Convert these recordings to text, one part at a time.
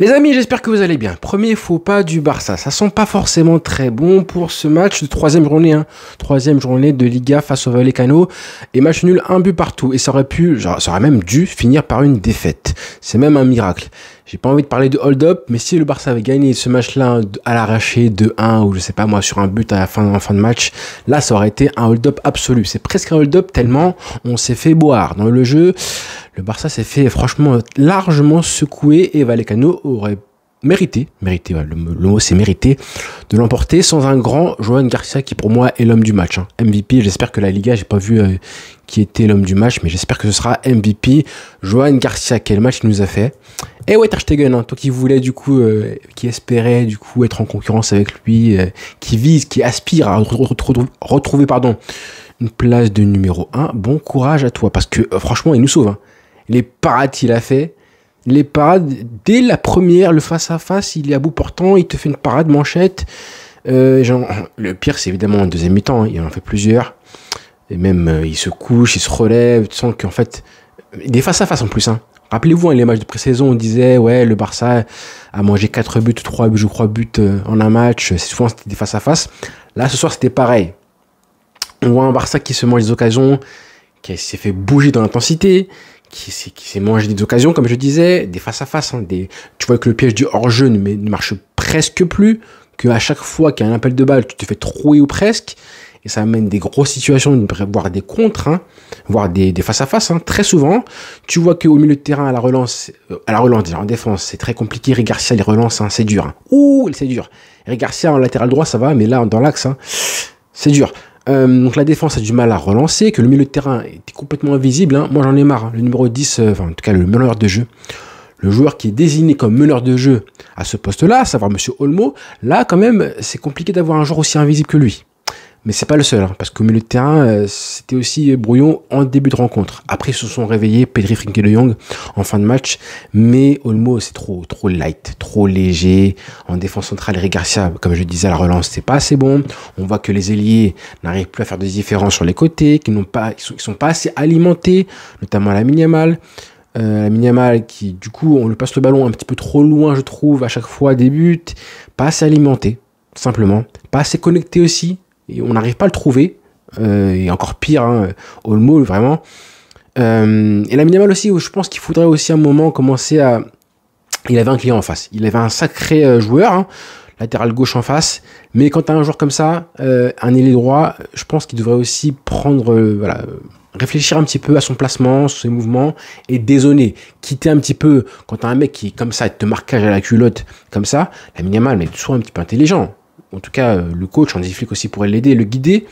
Les amis, j'espère que vous allez bien. Premier faux pas du Barça. Ça sent pas forcément très bon pour ce match de troisième journée. Troisième journée de Liga face au Vallecano. Et match nul, un but partout. Et ça aurait même dû finir par une défaite. C'est même un miracle. J'ai pas envie de parler de hold-up, mais si le Barça avait gagné ce match-là à l'arraché 2-1 ou je sais pas moi sur un but à la fin de match, là ça aurait été un hold-up absolu. C'est presque un hold-up tellement on s'est fait boire dans le jeu. Le Barça s'est fait franchement largement secouer et Vallecano aurait mérité, ouais, le mot c'est mérité, de l'emporter sans un grand Joan Garcia qui pour moi est l'homme du match. MVP, j'espère que la Liga, j'ai pas vu qui était l'homme du match, mais j'espère que ce sera MVP. Joan Garcia, quel match il nous a fait. Et ouais, Ter Stegen, toi qui voulais du coup, qui espérait du coup être en concurrence avec lui, qui aspire à retrouver une place de numéro 1, bon courage à toi, parce que franchement il nous sauve. Les parades qu'il a fait, les parades, dès la première, le face-à-face, il est à bout portant, il te fait une parade manchette. Le pire, c'est évidemment en deuxième mi-temps, il en fait plusieurs. Et même, il se couche, il se relève, tu sens qu'en fait, des face-à-face en plus. Rappelez-vous, les matchs de pré-saison, on disait, ouais, le Barça a mangé 4 buts, 3 buts, je crois, en un match. Souvent, c'était des face-à-face. Là, ce soir, c'était pareil. On voit un Barça qui se mange des occasions, qui s'est fait bouger dans l'intensité, qui s'est mangé des occasions, comme je disais, des face-à-face. Tu vois que le piège du hors-jeu ne marche presque plus, qu'à chaque fois qu'il y a un appel de balle, tu te fais trouer ou presque, et ça amène des grosses situations, voire des contres, voire des face-à-face. Très souvent, tu vois qu'au milieu de terrain, à la relance déjà en défense, c'est très compliqué. Eric Garcia, les relances, c'est dur. C'est dur. Eric Garcia en latéral droit, ça va, mais là, dans l'axe, c'est dur. Donc la défense a du mal à relancer, que le milieu de terrain était complètement invisible. Moi j'en ai marre. Le numéro 10, en tout cas le meneur de jeu, le joueur qui est désigné comme meneur de jeu à ce poste-là, à savoir Monsieur Olmo, là quand même c'est compliqué d'avoir un joueur aussi invisible que lui. Mais c'est pas le seul, parce qu'au milieu de terrain, c'était aussi brouillon en début de rencontre. Après, ils se sont réveillés, Pedri, Frenkie de Jong, en fin de match. Mais Olmo, c'est trop light, trop léger. En défense centrale, Eric Garcia, comme je disais, à la relance, c'est pas assez bon. On voit que les ailiers n'arrivent plus à faire des différences sur les côtés, qu'ils sont pas assez alimentés, notamment à Lamine Yamal. Lamine Yamal qui, du coup, on lui passe le ballon un petit peu trop loin, je trouve, à chaque fois, des buts. Pas assez alimenté, tout simplement. Pas assez connecté aussi. Et on n'arrive pas à le trouver, et encore pire, Olmo vraiment. Et Lamine Yamal aussi, je pense qu'il faudrait aussi un moment commencer à... Il avait un client en face, il avait un sacré joueur, latéral gauche en face, mais quand tu as un joueur comme ça, un ailier droit, je pense qu'il devrait aussi réfléchir un petit peu à son placement, ses mouvements, et dézonner, quitter un petit peu, quand tu as un mec qui, comme ça, te marquage à la culotte, comme ça, Lamine Yamal, mais sois un petit peu intelligent. En tout cas, le coach, Hansi Flick aussi pourrait l'aider, le guider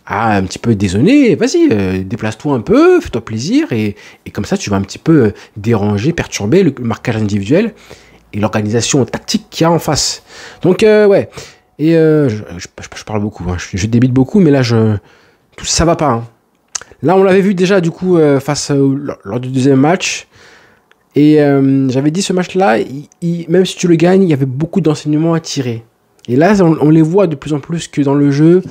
à un petit peu dézonner. Vas-y, déplace-toi un peu, fais-toi plaisir. Et comme ça, tu vas un petit peu déranger, perturber le marquage individuel et l'organisation tactique qu'il y a en face. Donc, ouais. Et je parle beaucoup, je débite beaucoup, mais là, ça va pas. Là, on l'avait vu déjà, du coup, lors du deuxième match. Et j'avais dit, ce match-là, même si tu le gagnes, il y avait beaucoup d'enseignements à tirer. Et là, on les voit de plus en plus que dans le jeu,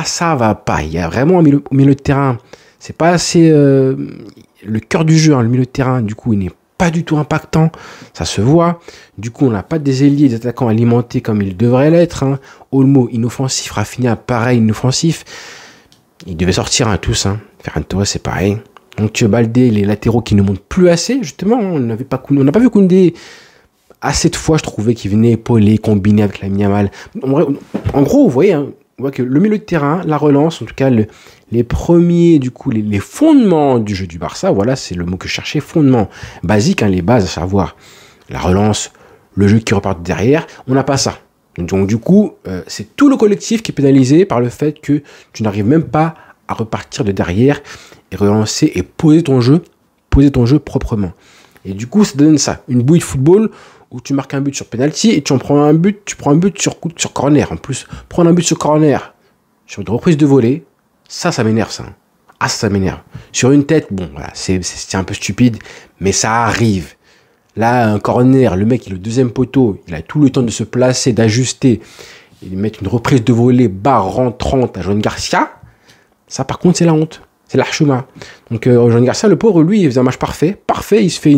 ça va pas. Il y a vraiment au milieu de terrain, c'est pas assez le cœur du jeu, le milieu de terrain. Du coup, il n'est pas du tout impactant, ça se voit. Du coup, on n'a pas des ailiers, des attaquants alimentés comme ils devraient l'être. Olmo, inoffensif. Rafinha, pareil, inoffensif. Ils devaient sortir tous. Ferran Torres, c'est pareil. Donc, Baldé, les latéraux qui ne montent plus assez, justement. On n'a pas vu Koundé assez de fois, je trouvais qu'il venait épauler, combiner avec Lamine Yamal. En gros, vous voyez, on voit que le milieu de terrain, la relance, en tout cas, les premiers, du coup, les fondements du jeu du Barça, voilà, c'est le mot que je cherchais, fondements basiques, les bases, à savoir la relance, le jeu qui repart derrière, on n'a pas ça. Donc, du coup, c'est tout le collectif qui est pénalisé par le fait que tu n'arrives même pas à repartir de derrière et relancer et poser ton jeu proprement. Et du coup, ça donne ça, une bouille de football où tu marques un but sur penalty et tu prends un but sur corner. En plus, prendre un but sur corner, sur une reprise de volée, ça m'énerve, ça. Ça m'énerve. Sur une tête, bon, voilà, c'est un peu stupide, mais ça arrive. Là, un corner, le mec, il est le deuxième poteau, il a tout le temps de se placer, d'ajuster, et de mettre une reprise de volée bas rentrante à Joan Garcia. Ça, par contre, c'est la honte. C'est l'archema. Donc, Joan Garcia, le pauvre, lui, il faisait un match parfait. Il se fait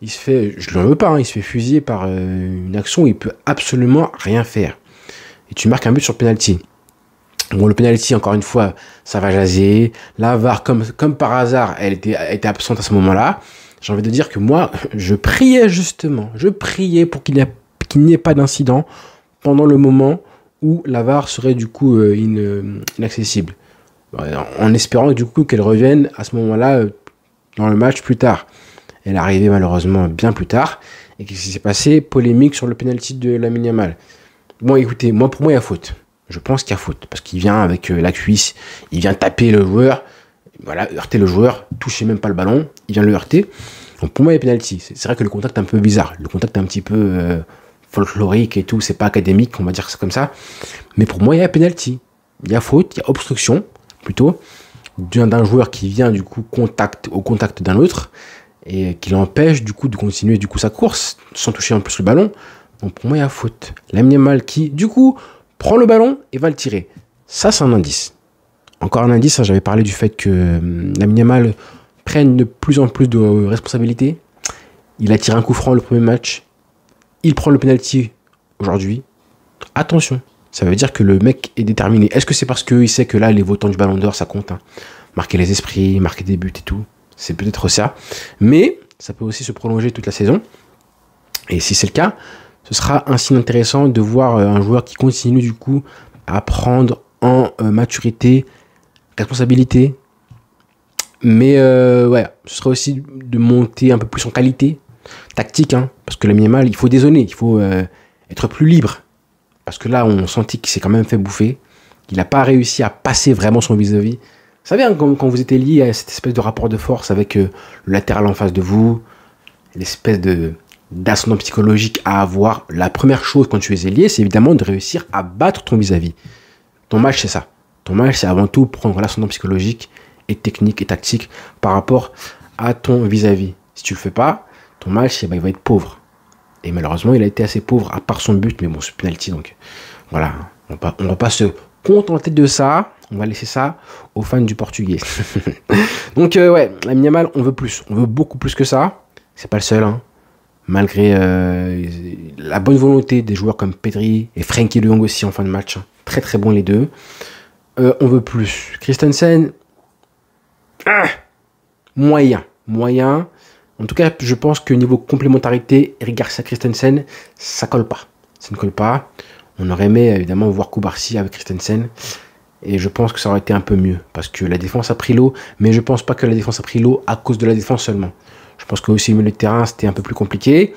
il se fait, je ne l'en veux pas, hein, il se fait fusiller par une action où il peut absolument rien faire. Et tu marques un but sur penalty. Bon, le penalty, encore une fois, ça va jaser. La VAR, comme par hasard, elle était absente à ce moment-là. J'ai envie de dire que moi, je priais justement. Je priais pour qu'il n'y ait pas d'incident pendant le moment où la VAR serait du coup inaccessible. En espérant du coup qu'elle revienne à ce moment-là dans le match plus tard. Elle est arrivée malheureusement bien plus tard. Et qu'est-ce qui s'est passé? Polémique sur le penalty de Lamine Yamal. Bon, écoutez, pour moi, il y a faute. Je pense qu'il y a faute. Parce qu'il vient avec la cuisse, il vient taper le joueur, voilà, heurter le joueur, toucher même pas le ballon, il vient le heurter. Donc pour moi, il y a penalty. C'est vrai que le contact est un peu bizarre. Le contact est un petit peu folklorique et tout, c'est pas académique, on va dire ça comme ça. Mais pour moi, il y a penalty. Il y a faute, il y a obstruction, plutôt, d'un joueur qui vient du coup au contact d'un autre et qui l'empêche du coup de continuer du coup sa course sans toucher en plus le ballon. Donc pour moi, il y a faute. Lamine Yamal qui, du coup, prend le ballon et va le tirer. Ça, c'est un indice. Encore un indice, hein, j'avais parlé du fait que Lamine Yamal prenne de plus en plus de responsabilités. Il a tiré un coup franc le premier match. Il prend le penalty aujourd'hui. Attention, ça veut dire que le mec est déterminé. Est-ce que c'est parce qu'il sait que là, les votants du Ballon d'Or, ça compte, hein. Marquer les esprits, marquer des buts et tout. C'est peut-être ça. Mais ça peut aussi se prolonger toute la saison. Et si c'est le cas, ce sera un signe intéressant de voir un joueur qui continue du coup à prendre en maturité, responsabilité. Mais ouais, ce sera aussi de monter un peu plus en qualité tactique, hein, parce que Lamine Yamal, il faut dézonner, il faut être plus libre. Parce que là, on sentit qu'il s'est quand même fait bouffer. Il n'a pas réussi à passer vraiment son vis-à-vis. Vous savez, hein, quand vous étiez lié à cette espèce de rapport de force avec le latéral en face de vous, l'espèce d'ascendant psychologique à avoir, la première chose quand tu es lié, c'est évidemment de réussir à battre ton vis-à-vis. Ton match, c'est ça. Ton match, c'est avant tout prendre l'ascendant psychologique et technique et tactique par rapport à ton vis-à-vis. Si tu le fais pas, ton match, il va être pauvre. Et malheureusement, il a été assez pauvre à part son but, mais bon, c'est penalty, donc voilà. On va pas se contenter de ça. On va laisser ça aux fans du portugais. Donc ouais, Lamine Yamal, on veut plus. On veut beaucoup plus que ça. C'est pas le seul, hein. Malgré la bonne volonté des joueurs comme Pedri et Frenkie de Jong aussi en fin de match. Hein. Très très bons les deux. On veut plus. Christensen, moyen. En tout cas, je pense que niveau complémentarité, Eric Garcia Christensen, ça colle pas. Ça ne colle pas. On aurait aimé évidemment voir Koubarsi avec Christensen. Et je pense que ça aurait été un peu mieux. Parce que la défense a pris l'eau. Mais je pense pas que la défense a pris l'eau à cause de la défense seulement. Je pense que aussi le milieu de terrain, c'était un peu plus compliqué.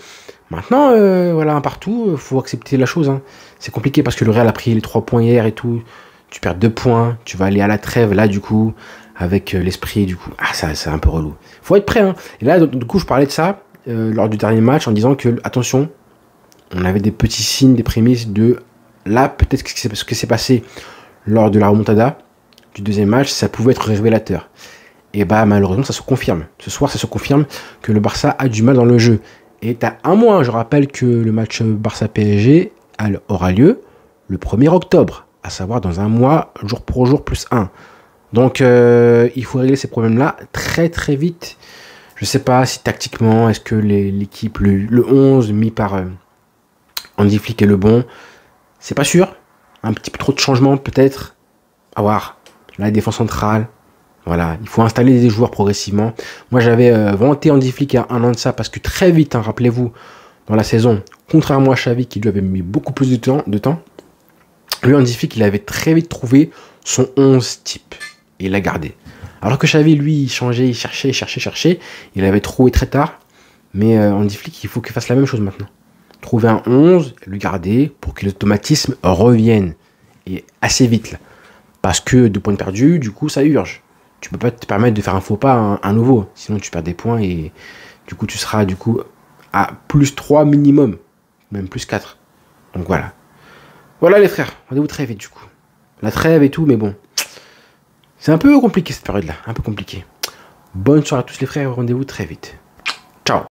Maintenant, voilà, un partout, faut accepter la chose. Hein. C'est compliqué parce que le Real a pris les 3 points hier et tout. Tu perds 2 points. Tu vas aller à la trêve là, du coup, avec l'esprit, du coup. Ah, ça, c'est un peu relou. Faut être prêt. Hein. Et là, du coup, je parlais de ça lors du dernier match en disant que, attention, on avait des petits signes, des prémices de là, peut-être ce qui s'est passé lors de la remontada du deuxième match, ça pouvait être révélateur. Et bah malheureusement ça se confirme. Ce soir ça se confirme que le Barça a du mal dans le jeu. Et t'as un mois, hein, je rappelle que le match Barça-PSG aura lieu le 1er octobre, à savoir dans un mois, jour pour jour plus 1. Donc il faut régler ces problèmes-là très très vite. Je sais pas si tactiquement, est-ce que l'équipe, le 11 mis par Hansi Flick est le bon. C'est pas sûr. Un petit peu trop de changements peut-être. À voir. La défense centrale. Voilà, il faut installer des joueurs progressivement. Moi, j'avais vanté Hansi Flick il y a un an de ça parce que très vite, hein, rappelez-vous, dans la saison, contrairement à Xavi qui lui avait mis beaucoup plus de temps, lui, Hansi Flick, il avait très vite trouvé son 11 type et il l'a gardé. Alors que Xavi, lui, il changeait, il cherchait, il avait trouvé très tard. Mais Hansi Flick, il faut qu'il fasse la même chose maintenant. Trouver un 11, le garder pour que l'automatisme revienne et assez vite là. Parce que de points perdus, du coup, ça urge. Tu peux pas te permettre de faire un faux pas à nouveau. Sinon, tu perds des points et du coup, tu seras du coup à plus 3 minimum. Même plus 4. Donc voilà. Voilà les frères. Rendez-vous très vite du coup. La trêve et tout, mais bon. C'est un peu compliqué cette période-là. Un peu compliqué. Bonne soirée à tous les frères. Rendez-vous très vite.